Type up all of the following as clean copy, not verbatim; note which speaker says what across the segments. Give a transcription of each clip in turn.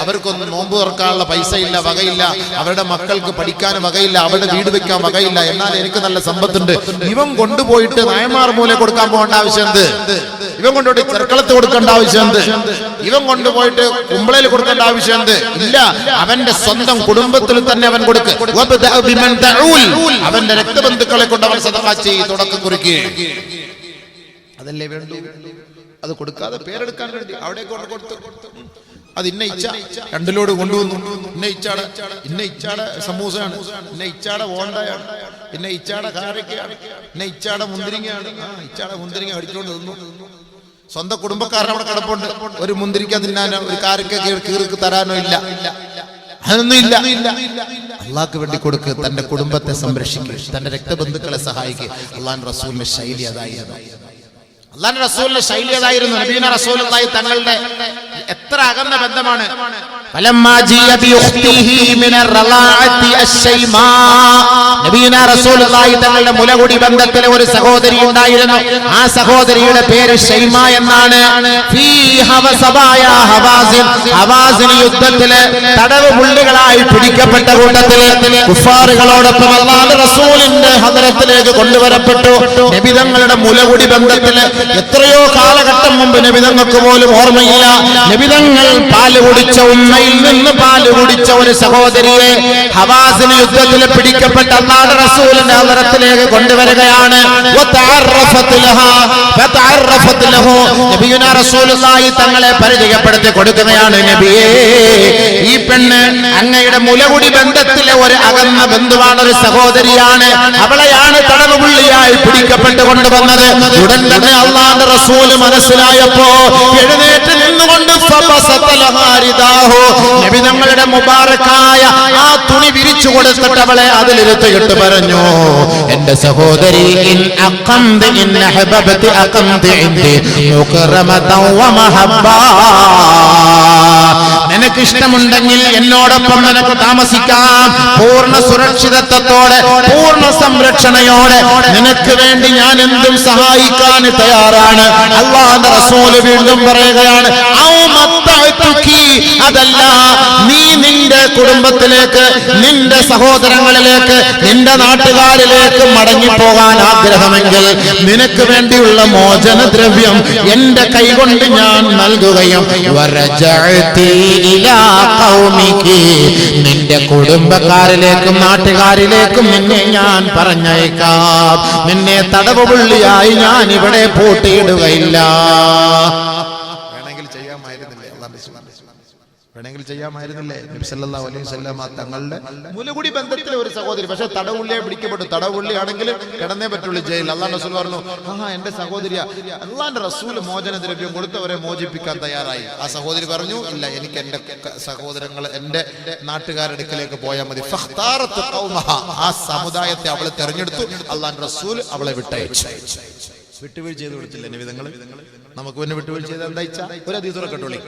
Speaker 1: അവർക്കൊന്നും നോമ്പ് തുറക്കാനുള്ള പൈസ ഇല്ല, വകയില്ല, അവരുടെ മക്കൾക്ക് പഠിക്കാൻ വകയില്ല, അവരുടെ വീട് വെക്കാൻ വകയില്ല, എന്നാൽ എനിക്ക് നല്ല സമ്പത്തുണ്ട്. ഇവൻ കൊണ്ടുപോയിട്ട് നായന്മാർ മൂല കൊടുക്കാൻ പോകേണ്ട ആവശ്യം എന്ത്? ഇവൻ കൊണ്ടുപോയിട്ട് ചെറുക്കളത്ത് കൊടുക്കേണ്ട ആവശ്യം എന്ത്? ഇവൻ കൊണ്ടുപോയിട്ട് കുമ്പളയിൽ കൊടുക്കേണ്ട ആവശ്യം എന്ത്? ഇല്ല. അവന്റെ സ്വന്തം കുടുംബത്തിൽ തന്നെ അവൻ കൊടുക്കുക. അവന്റെ രക്തബന്ധുക്കളെ കൊണ്ട് അവൻ സദഖ ചെയ്ത് തുടക്കം കുറിക്കുക. അതല്ലേ വേണ്ടു? അത് കൊടുക്കാതെ പേരെടുക്കാൻ വേണ്ടി അവിടെ കൊണ്ട് കൊടുത്തു. അത് ഇന്ന ഇച്ച 2 ലോഡ് കൊണ്ടുവന്നു. ഇന്ന ഇച്ചാടെ സമൂസയാണ്, ഇന്ന ഇച്ചാടെ ഓണ്ടയാണ്, ഇന്ന ഇച്ചാടെ കാരക്കയാണ്, ഇന്ന ഇച്ചാടെ മുന്തിരിങ്ങയാണ്. ഇച്ചാടെ മുന്തിരിങ്ങ അടിച്ചുകൊണ്ട് നിന്നു. സ്വന്തം കുടുംബക്കാരൻ അവിടെ കിടപ്പുണ്ട്. ഒരു മുന്തിരിക്ക തിന്നാനോ ഒരു കാരക്ക കീർക്ക് തരാനോ ഇല്ല. അതൊന്നും ഇല്ല. അള്ളാഹ്ക്ക് വേണ്ടി കൊടുക്കുക, തന്റെ കുടുംബത്തെ സംരക്ഷിക്കുക, തന്റെ രക്തബന്ധുക്കളെ സഹായിക്കുക. അള്ളാഹുവിന്റെ റസൂലിന്റെ ശൈലി അതായിരുന്നു. അള്ളാഹുവിന്റെ റസൂലിന്റെ ശൈലി അതായിരുന്നു. നബീന റസൂലുള്ളാഹി തങ്ങളുടെ എത്ര അകന്ന ബന്ധമാണ്. തങ്ങളുടെ മുലകുടി ബന്ധത്തിലെ ഒരു സഹോദരി ഉണ്ടായിരുന്നു. ആ സഹോദരിയുടെ പേര് ഷൈമ എന്നാണ്. ഹവാസിൻ യുദ്ധത്തില് തടവ് പുള്ളികളായി പിടിക്കപ്പെട്ട കൂട്ടത്തില് കുഫാറുകളോടൊപ്പം അല്ലാഹുവിന്റെ റസൂലിന്റെ ഹദറത്തിലേക്ക് കൊണ്ടുവരപ്പെട്ടു. നബിതങ്ങളുടെ മുലകുടി ബന്ധത്തില് എത്രയോ കാലഘട്ടം മുമ്പ് നബിതങ്ങൾക്ക് പോലും ഓർമ്മയില്ല. നബിതങ്ങൾ പാല് കുടിച്ച ഉമ്മയിൽ നിന്ന് പാല് കുടിച്ച ഒരു സഹോദരിയെ ഹവാസിന് യുദ്ധത്തിൽ പിടിക്കപ്പെട്ട അല്ലാഹുവിന്റെ റസൂലിന്റെ ഹദറത്തിലേക്ക് കൊണ്ടുവരികയാണ്. നബിയുനാ റസൂലുള്ളാഹി തങ്ങളെ പരിചയപ്പെടുത്തി കൊടുക്കുകയാണ്. നബിയേ, ഈ പെണ്ണ് അങ്ങയുടെ മുലകുടി ബന്ധത്തിലെ ഒരു അകന്ന ബന്ധുവാണ്, ഒരു സഹോദരിയാണ്. അവളെയാണ് തടവുപുള്ളിയായി പിടിക്കപ്പെട്ട് കൊണ്ടുവന്നത്. ഉടൻ തന്നെ അല്ലാഹുവിന്റെ റസൂൽ മനസ്സിലായപ്പോ എഴുന്നേറ്റ് നിന്നുകൊണ്ട് നബി തങ്ങളുടെ മുബാറക്കായ ആ തുണി വിരിച്ചു കൊടുത്തിട്ട് അവളെ അതിലിരുത്തിയിട്ട് പറഞ്ഞു, എന്റെ സഹോദരി, ഇൻ അഖംതി ഇൻ അഹബബതി അഖംതി ഇൻദി മുകറമതൻ വമഹബ്ബ. നിനക്ക് ഇഷ്ടമുണ്ടെങ്കിൽ എന്നോടൊപ്പം നിനക്ക് താമസിക്കാം. പൂർണ്ണ സുരക്ഷിതത്വത്തോടെ, പൂർണ്ണ സംരക്ഷണയോടെ നിനക്ക് വേണ്ടി ഞാൻ എന്തും സഹായിക്കാൻ തയ്യാറാണ്. അല്ലാഹുവിന്റെ റസൂൽ വീണ്ടും പറയുകയാണ്, അതല്ല, നീ നിന്റെ കുടുംബത്തിലേക്ക്, നിന്റെ സഹോദരങ്ങളിലേക്ക്, നിന്റെ നാട്ടുകാരിലേക്ക് മടങ്ങിപ്പോകാൻ ആഗ്രഹമെങ്കിൽ നിനക്ക് വേണ്ടിയുള്ള മോചനദ്രവ്യം എന്റെ കൈകൊണ്ട് ഞാൻ നൽകുകയും നിന്റെ കുടുംബക്കാരിലേക്കും നാട്ടുകാരിലേക്കും നിന്നെ ഞാൻ പറഞ്ഞയക്കാം. നിന്നെ തടവുപുള്ളിയായി ഞാൻ ഇവിടെ പൂട്ടിയിടുകയില്ല. വേണമെങ്കിൽ ചെയ്യാമായിരുന്നില്ലേ? നബി സല്ലല്ലാഹു അലൈഹി വസല്ലം തങ്ങളുടെ മുലകുടി ബന്ധത്തിലെ ഒരു സഹോദരി, പക്ഷെ തടവുള്ളിയെ പിടിക്കപ്പെട്ടു. തടവുള്ളിയാണെങ്കിൽ കിടന്നേ പറ്റുള്ളൂ ജയിൽ. അല്ലാഹുവിന്റെ റസൂൽ പറഞ്ഞു, എന്റെ സഹോദരിയ. അല്ലാഹുവിന്റെ റസൂൽ മോചനദ്രവ്യം കൊടുത്തവരെ മോചിപ്പിക്കാൻ തയ്യാറായി. ആ സഹോദരി പറഞ്ഞു, ഇല്ല, എനിക്ക് എന്റെ സഹോദരങ്ങൾ, എന്റെ നാട്ടുകാരുടെ അടുക്കലേക്ക് പോയാൽ മതി. ഫഖ്താറത്ത് ഖൗമഹ, ആ സമുദായത്തെ അവൾ തെരഞ്ഞെടുത്തു. അല്ലാഹുവിന്റെ റസൂൽ അവളെ വിട്ടയച്ചു. വിട്ടുവീഴ്ച ചെയ്ത് കൊടുത്തില്ല നബിതങ്ങൾ. നമുക്ക് പിന്നെ വിട്ടുവീഴ്ച ചെയ്ത് എന്താ ഒരു ഹദീസ് കേട്ടോളി.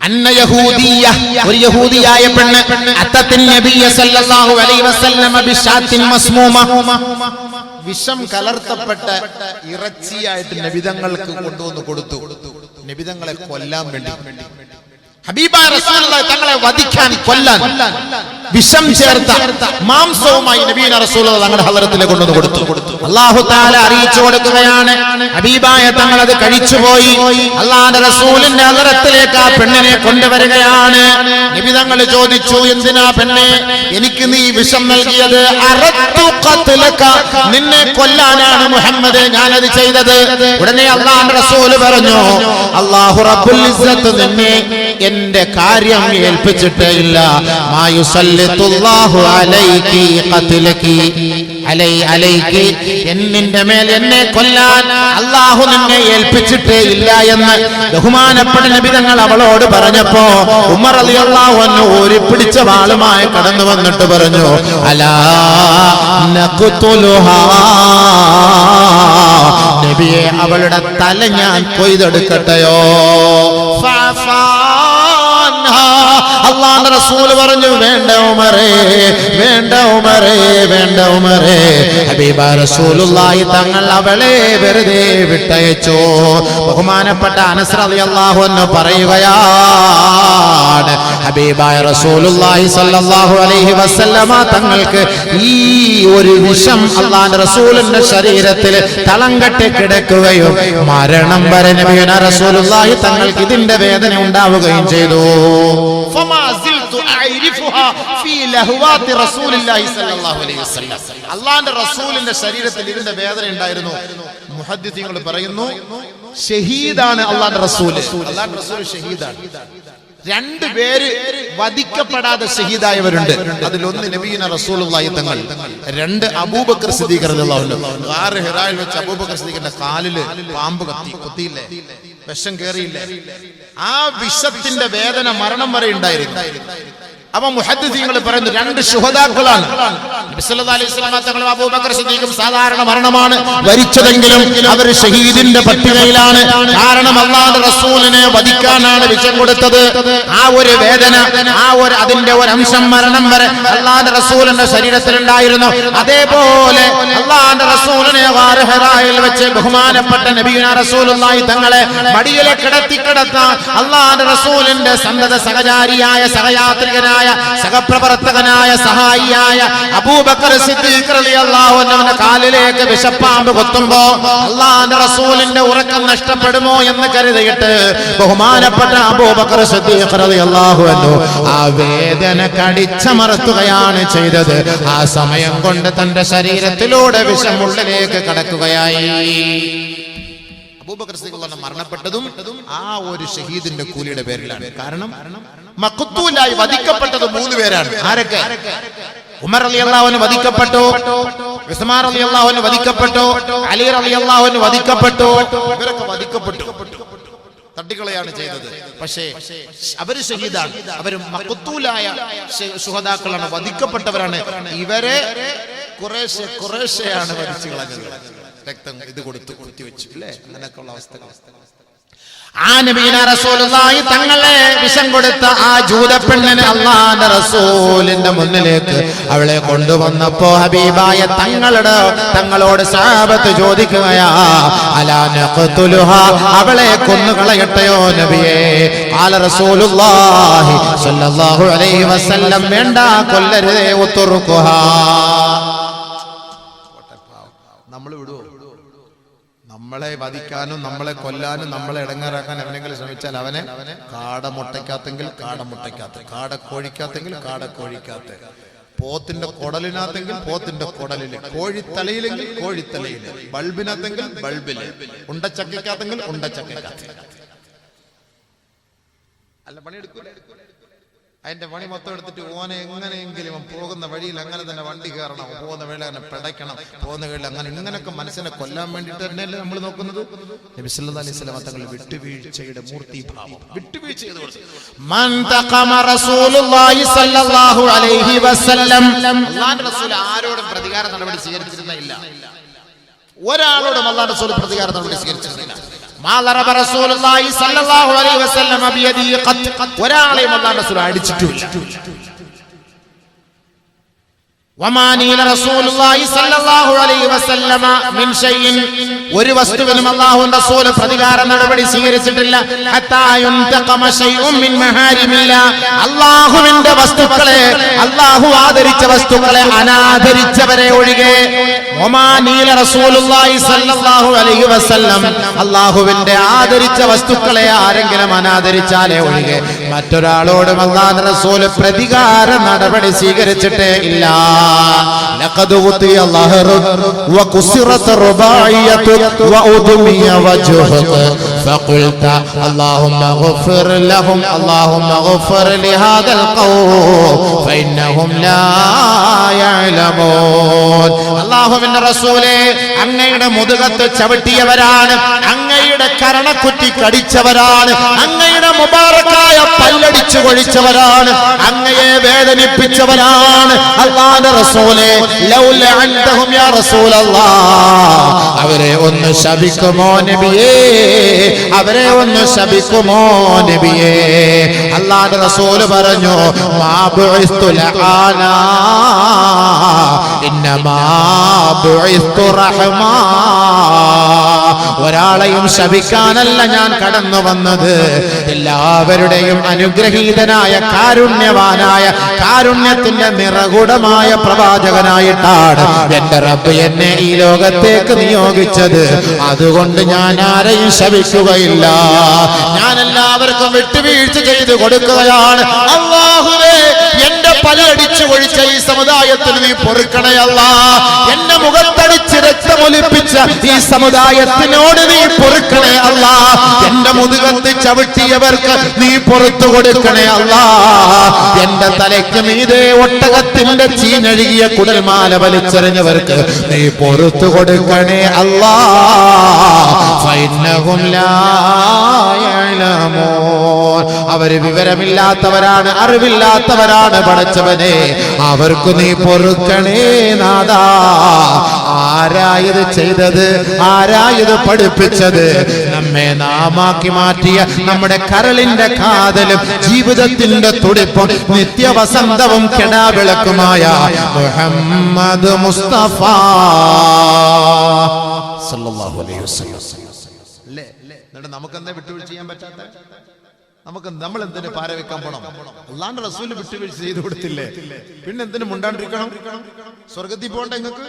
Speaker 1: അന്ന യഹൂദിയ, ഒരു യഹൂദിയായ പെണ്ണ്, അത്തത്തിൻ നബിയ സല്ലല്ലാഹു അലൈഹി വസല്ലം ബിശാത്തിൻ മസ്മൂമ, വിഷം കലർത്തപ്പെട്ട ഇറച്ചിയായിട്ട് നബിതങ്ങൾക്ക് കൊണ്ടുവന്ന് കൊടുത്തു. നബിതങ്ങളെ കൊല്ലാൻ വേണ്ടി. ഹബീബായ റസൂലുള്ളാഹി തങ്ങളെ വധിക്കാൻ, കൊല്ലാൻ വിഷം ചേർത്ത മാംസവുമായി നബിയുനാ റസൂലുള്ളാഹി തങ്ങളുടെ ഹദറത്തിലേക്ക് കൊണ്ടുവന്ന് കൊടുത്തു. അല്ലാഹു തആല അറിയിച്ചു കൊടുക്കുകയാണ്, ഹബീബായ തങ്ങൾ അത് കഴിച്ചുപോയി. അല്ലാഹുവിന്റെ റസൂലിന്റെ ഹദറത്തിലേക്ക് ആ പെണ്ണിനെ കൊണ്ടുവരികയാണ്. നബി തങ്ങൾ ചോദിച്ചു, എന്തിനാ പെണ്ണെ എനിക്ക് നീ വിഷം നൽകിയത്? അറദ്തു ഖത്ലക, നിന്നെ കൊല്ലാനാണ് മുഹമ്മദേ ഞാനത് ചെയ്തത്. ഉടനെ അല്ലാഹുവിന്റെ റസൂൽ പറഞ്ഞു, അല്ലാഹു റബ്ബുൽ ഇസ്സത്ത് നിന്നെ എന്റെ കാര്യം ഏൽപ്പിച്ചിട്ടേ ഇല്ല. മായുസല്ലിതുല്ലാഹു അലൈകി ഖത്ലകി അലൈകി, എന്നിന്റെ മേൽ എന്നെ കൊല്ലാൻ അല്ലാഹു നിന്നെ ഏൽപ്പിച്ചിട്ടേ ഇല്ല എന്ന് ബഹുമാനപ്പെട്ട നബി തങ്ങൾ അവളോട് പറഞ്ഞപ്പോ ഉമർ റളിയല്ലാഹു അൻഹു ഓരി പിടിച്ച വാളുമായി കടന്നു വന്നിട്ട് പറഞ്ഞു, അലാ നഖ്തുലുഹാ, നബിയെ അവളുടെ തല ഞാൻ കൊയ്തെടുക്കട്ടെയോ? അള്ളാഹുവിന്റെ റസൂൽ പറഞ്ഞു, വേണ്ട ഉമറേ, വേണ്ട ഉമറേ, വേണ്ട ഉമറേ. ഹബീബായ റസൂലുള്ളാഹി തങ്ങൾ അവളെ വെറുതെ വിട്ടയച്ചു. ബഹുമാനപ്പെട്ട അനസ് റളിയല്ലാഹു അൻഹു പറയുകയാണ്, ഹബീബായ റസൂലുള്ളാഹി സ്വല്ലല്ലാഹു അലൈഹി വസല്ലമ തങ്ങൾക്ക് ഈ ഒരു വിഷം അല്ലാഹുവിന്റെ റസൂലിന്റെ ശരീരത്തിൽ തളം കെട്ടി കിടക്കുകയും മരണം വരെ നബിയുനാ റസൂലുള്ളാഹി തങ്ങൾക്ക് ഇതിന്റെ വേദന ഉണ്ടാവുകയും ചെയ്തു. അല്ലാഹുവിന്റെ റസൂലിന്റെ ശരീരത്തിൽ ഇതിന്റെ വേദന ഉണ്ടായിരുന്നു. മുഹദ്ദിഥീങ്ങൾ പറയുന്നു, ഷഹീദാണ് അല്ലാഹുവിന്റെ റസൂൽ. അല്ലാഹുവിന്റെ റസൂൽ ഷഹീദാണ്. രണ്ടുപേര് വധിക്കപ്പെടാതെ ഷഹീദായവരുണ്ട്. അതിലൊന്ന് നബിയുനാ റസൂലുള്ളാഹി തങ്ങൾ, രണ്ട് അബൂബക്കർ സിദ്ദീഖ് റളിയല്ലാഹു അൻഹു. ഗാർ ഹിറായിൽ വെച്ച് അബൂബക്കർ സിദ്ദീഖിന്റെ കാലില് പാമ്പ് കുത്തിയില്ലേ, വിഷം കേറിയില്ലേ? ആ വിഷത്തിന്റെ വേദന മരണം വരെ ഉണ്ടായിരുന്നു. അപ്പൊ മുഹദ്ദിഥീങ്ങൾ പറയുന്നു, രണ്ട് ശുഹദാക്കളാണ്. നബി സല്ലല്ലാഹു അലൈഹി വസല്ലം തങ്ങളും അബൂബക്കർ സിദ്ദീഖും സാധാരണ മരണമാണ് വരിച്ചതെങ്കിലും അവർ ഷഹീദിന്റെ പട്ടികയിലാണ്. കാരണം അല്ലാഹുവിന്റെ റസൂലിനെ വധിക്കാനാണ് വിഷം കൊടുത്തത്. ആ ഒരു വേദന, അതിന്റെ ഒരു അംശം മരണം വരെ അല്ലാഹുവിന്റെ റസൂലിന്റെ ശരീരത്തിൽ ഉണ്ടായിരുന്നു. അതേപോലെ അല്ലാഹുവിന്റെ റസൂലിനെ ഗാർ ഹിറായിൽ വെച്ച് ബഹുമാനപ്പെട്ട നബിയുനാ റസൂലുള്ളാഹി തങ്ങളെ മടിയിലെ കിടത്താൻ അല്ലാഹുവിന്റെ റസൂലിന്റെ സന്തത സഹചാരിയായ സഹയാത്രികനായ സഹപ്രവർത്തകനായ സഹായിയായ അബൂബക്കർ സിദ്ദീഖ് റളിയല്ലാഹു അൻഹുവിന്റെ കാലിലേക്ക് വിഷപ്പാമ്പ് കൊത്തുമ്പോ അല്ലാഹുവിന്റെ റസൂലിന്റെ ഉറക്കം നഷ്ടപ്പെടുമോ എന്ന് കരുതിയിട്ട് ബഹുമാനപ്പെട്ട അബൂബക്കർ സിദ്ദീഖ് റളിയല്ലാഹു അൻഹു ആ വേദന കടിച്ചമർത്തുകയാണ് ചെയ്തത്. ആ സമയം കൊണ്ട് തന്റെ ശരീരത്തിലൂടെ വിഷം ഉള്ളിലേക്ക് കടക്കുകയായി. അബൂബക്കർ സിദ്ദീഖ് മരണപ്പെട്ടതും ആ ഒരു ഷഹീദിന്റെ കൂലിയുടെ പേരിലാണ്. കാരണം മഖ്തൂലായി വധിക്കപ്പെട്ടത് 3 പേരാണ്. ആരൊക്കെ? ഉമർ റളിയല്ലാഹു അൻഹു വധിക്കപ്പെട്ടു, ഉസ്മാൻ റളിയല്ലാഹു അൻഹു വധിക്കപ്പെട്ടു, അലി റളിയല്ലാഹു അൻഹു വധിക്കപ്പെട്ടു. ഇവരൊക്കെ വധിക്കപ്പെട്ടു, തട്ടിക്കളയാണ് ചെയ്തത്. പക്ഷേ അവര് ഷഹീദാണ്. അവര് മഖ്തൂലായ ശുഹദാക്കളാണ്, വധിക്കപ്പെട്ടവരാണ്. ഇവരെ കുറേശ്ശെയാണ് വധിച്ചു കളഞ്ഞത്. രക്തം ഇത് കൊടുത്ത് കുത്തിവെച്ചു അല്ലേ? അങ്ങനെയൊക്കെയുള്ള അവസ്ഥകൾ. ആ നബിയുനാ റസൂലുള്ളാഹി തങ്ങളെ വിഷം കൊടുത്ത ആ ജൂതപ്പെണ്ണിനെ അല്ലാഹുവിന്റെ റസൂലിന്റെ മുന്നിലേക്ക് അവളെ കൊണ്ടുവന്നപ്പോ ഹബീബായ തങ്ങളോട് സഹാബത്ത് ചോദിക്കുകയാ, അലാ നഖ്തുലുഹാ, അവളെ കൊന്നുകളയട്ടെയോ നബിയേ? ഖാല റസൂലുള്ളാഹി സ്വല്ലല്ലാഹു അലൈഹി വസല്ലം, വേണ്ട, കൊല്ലരുതേ, ഉത്റുഖുഹാ. നമ്മൾ വിടുവോ? നമ്മളെ വധിക്കാനും നമ്മളെ കൊല്ലാനും നമ്മളെ ഇടങ്ങാറാക്കാൻ എവനെങ്കിലും ശ്രമിച്ചാൽ അവനെ കാടമുട്ടയ്ക്കാത്തെങ്കിൽ കാടമുട്ടയ്ക്കാത്ത, കാടക്കോഴിക്കാത്തെങ്കിൽ കാടക്കോഴിക്കാത്ത, പോത്തിന്റെ കുടലിനകത്തെങ്കിൽ പോത്തിന്റെ കുടലില്, കോഴിത്തലയിലെങ്കിൽ കോഴിത്തലയില്, ബൾബിനകത്തെങ്കിൽ ബൾബില്, ഉണ്ടച്ചക്കയ്ക്കകത്തെങ്കിൽ ഉണ്ടച്ചക്കയ്ക്കകത്ത്. അല്ല, പണിയെടുക്കൂല. അതിന്റെ പണി മൊത്തം എടുത്തിട്ട് ഓനെ എങ്ങനെയെങ്കിലും പോകുന്ന വഴിയിൽ അങ്ങനെ തന്നെ വണ്ടി കയറണം, പോകുന്ന വേള അങ്ങനെ പിടയ്ക്കണം, പോകുന്ന വേള അങ്ങനെ ഇങ്ങനെയൊക്കെ മനുഷ്യനെ കൊല്ലാൻ വേണ്ടിയിട്ട് തന്നെയല്ലേ നമ്മൾ നോക്കുന്നത്. നബി സല്ലല്ലാഹു അലൈഹി വസല്ലം തങ്ങൾ വിട്ടുവീഴ്ചയുടെ മൂർത്തിഭാവം, വിട്ടുവീഴ്ച ചെയ്തു കൊടുത്തു. മൻ തഖമ റസൂലുള്ളാഹി സല്ലല്ലാഹു അലൈഹി വസല്ലം, അല്ലാഹുവിന്റെ റസൂൽ ആരോടും പ്രതികാര നടപടി സ്വീകരിച്ചിരുന്നില്ല. ഒരാളോടും അല്ലാഹുവിന്റെ റസൂൽ പ്രതികാര നടപടി സ്വീകരിച്ചിരുന്നില്ല. ഒരാളെയും അല്ലാഹുവിന്റെ റസൂൽ അടിച്ചിട്ടില്ല. ഒരു വസ്തുവിനും അല്ലാഹുവിന്റെ റസൂൽ പ്രതികാര നടപടി സ്വീകരിച്ചിട്ടില്ല. അല്ലാഹുവിന്റെ വസ്തുക്കളെ, അല്ലാഹു ആദരിച്ച വസ്തുക്കളെ അനാദരിച്ചവരെ ഒഴികെ. അല്ലാഹുവിന്റെ ആദരിച്ച വസ്തുക്കളെ ആരെങ്കിലും അനാദരിച്ചാലേ ഒഴികെ മറ്റൊരാളോടും അല്ലാഹുവിന്റെ റസൂൽ പ്രതികാര നടപടി സ്വീകരിച്ചിട്ടേ ഇല്ല. لقد غطي ظهرك وكسرت رباعيتك وأدمي وجهك فقلت اللهم اغفر لهم اللهم اغفر لهذا القوم فإنهم لا يعلمون. അല്ലാഹുവിന്റെ റസൂലേ, അങ്ങയുടെ മുതുകത്ത് ചവിട്ടിയവരാണ്, അങ്ങയുടെ കരണക്കുറ്റി കടിച്ചവരാണ്, അങ്ങയുടെ മുബാറക്കായ പല്ലടിച്ചു കൊഴിച്ചവരാണ്, അങ്ങയെ വേദനിപ്പിച്ചവരാണ്. അല്ലാഹുവിന്റെ റസൂലേ, ലൗല അൻതഹും യാ റസൂലല്ലാഹ്, അവരെ ഒന്ന് ശപിക്കുമോ നബിയേ, അവരെ ഒന്ന് ശപിക്കുമോ നബിയേ? അല്ലാഹുവിന്റെ റസൂല് പറഞ്ഞു, മാ ബുഇസ്തു ലആനാ ഇന്നമാ ബുഇസ്തു റഹ്മാ. ഒരാളെയും ശപിക്കാനല്ല ഞാൻ കടന്നു വന്നത്, എല്ലാവരുടെയും അനുഗ്രഹീതനായ കാരുണ്യവാനായ കാരുണ്യത്തിന്റെ നിറകുടമായ പ്രവാചകനായിട്ടാണ് എന്റെ റബ്ബ് എന്നെ ഈ ലോകത്തേക്ക് നിയോഗിച്ചത്. അതുകൊണ്ട് ഞാൻ ആരെയും ശപിക്കുകയില്ല, ഞാൻ എല്ലാവർക്കും വിട്ടുവീഴ്ച ചെയ്തു കൊടുക്കുകയാണ്. അല്ലാഹുവേ, എന്റെ പല്ലടിച്ചു ഒഴിച്ച ഈ സമുദായത്തിന് നീ പൊറുക്കണേ അല്ലാഹ്. എന്റെ മുഖത്തടിച്ച് രക്തമൊലിപ്പിച്ച ഈ സമുദായത്തിനോട് നീ പൊറുക്കണേ അല്ലാഹ്. എന്റെ മുതുകത്ത് ചവിട്ടിയവർക്ക് നീ പുറത്തു കൊടുക്കണേ അല്ലാഹ്. എന്റെ തലയ്ക്ക് മീതെ ഒട്ടകത്തിന്റെ ചീഞ്ഞഴുകിയ കുടൽമാല വലിച്ചെറിഞ്ഞവർക്ക് നീ പുറത്തു കൊടുക്കണേ അല്ലാഹ്. ഫഇന്നഹും ലാ യഅലമൂൻ, അവര് വിവരമില്ലാത്തവരാണ്, അറിവില്ലാത്തവരാണ്. പടച്ചവനെ, അവർക്ക് നീ പൊറുക്കണേ നാഥാ. ആരായത് ചെയ്തത്, ആരായത് പഠിപ്പിച്ചത്, നമ്മെ നാമാക്കി മാറ്റിയ നമ്മുടെ കരളിന്റെ കാതലും ജീവിതത്തിന്റെ തുടിപ്പും നിത്യവസന്തവും കെടാവിളക്കുമായ മുഹമ്മദ് മുസ്തഫ സല്ലല്ലാഹു അലൈഹി വസല്ലം. എന്നിട്ട് നമുക്കെന്താ വിട്ടുവീഴ്ച ചെയ്യാൻ പറ്റാത്ത? നമ്മൾ എന്തിനു പാര വെക്കാൻ പോണം? അല്ലാഹുവിന്റെ റസൂല് വിട്ടുവീഴ്ച ചെയ്തു കൊടുത്തില്ലേ, പിന്നെ എന്തിനു മുണ്ടാണ്ടിരിക്കണം? സ്വർഗത്തിൽ പോകണ്ട നിങ്ങൾക്ക്?